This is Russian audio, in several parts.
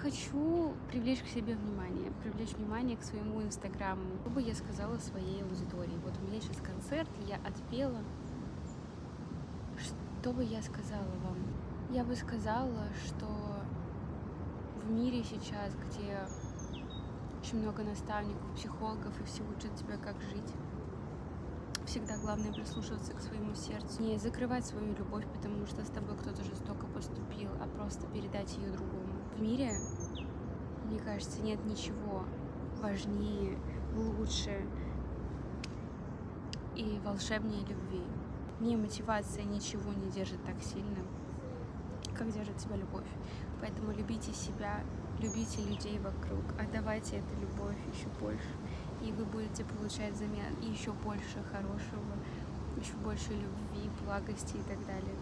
хочу привлечь к себе внимание, привлечь внимание к своему инстаграму. Что бы я сказала своей аудитории? Вот у меня сейчас концерт, я отпела. Что бы я сказала вам? Я бы сказала, что в мире сейчас, где очень много наставников, психологов, и все учат тебя, как жить, всегда главное прислушиваться к своему сердцу. Не закрывать свою любовь, потому что с тобой кто-то жестоко поступил, а просто передать ее другому. В мире, мне кажется, нет ничего важнее, лучше и волшебнее любви. Мне мотивация ничего не держит так сильно, как держит тебя любовь. Поэтому любите себя, любите людей вокруг, отдавайте эту любовь еще больше, и вы будете получать взамен еще больше хорошего, еще больше любви, благости и так далее.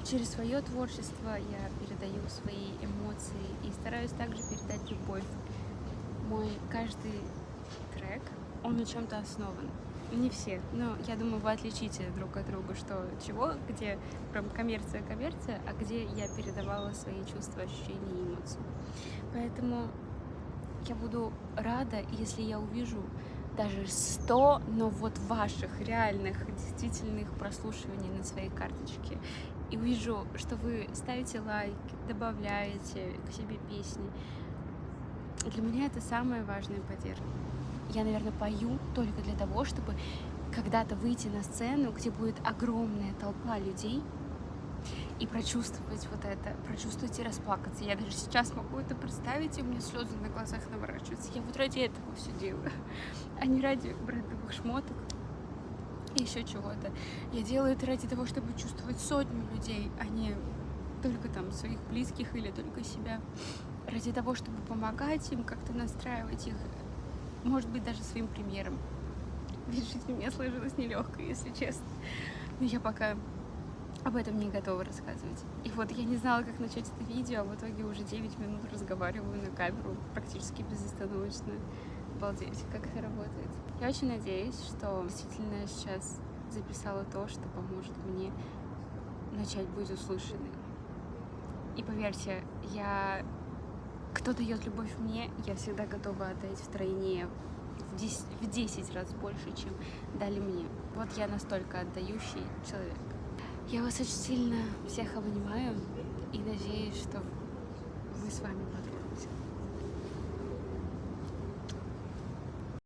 Через свое творчество я передаю свои эмоции и стараюсь также передать любовь. Мой каждый трек, он на чем-то основан. Не все, но я думаю, вы отличите друг от друга, что чего, где прям коммерция, а где я передавала свои чувства, ощущения и эмоции. Поэтому я буду рада, если я увижу даже 100, но вот ваших реальных, действительных прослушиваний на своей карточке. И увижу, что вы ставите лайк, добавляете к себе песни. Для меня это самая важная поддержка. Я, наверное, пою только для того, чтобы когда-то выйти на сцену, где будет огромная толпа людей, и прочувствовать вот это, прочувствовать и расплакаться. Я даже сейчас могу это представить, и у меня слезы на глазах наворачиваются. Я вот ради этого все делаю, а не ради брендовых шмоток и еще чего-то. Я делаю это ради того, чтобы чувствовать сотню людей, а не только там своих близких или только себя. Ради того, чтобы помогать им, как-то настраивать их, может быть, даже своим примером. Ведь жизнь у меня сложилась нелегкая, если честно. Но я пока об этом не готова рассказывать. И вот я не знала, как начать это видео, а в итоге уже 9 минут разговариваю на камеру практически безостановочно. Обалдеть, как это работает. Я очень надеюсь, что действительно сейчас записала то, что поможет мне начать быть услышанной. И поверьте, кто дает любовь мне, я всегда готова отдать втройне, в 10 раз больше, чем дали мне. Вот я настолько отдающий человек. Я вас очень сильно всех обнимаю и надеюсь, что мы с вами подружимся.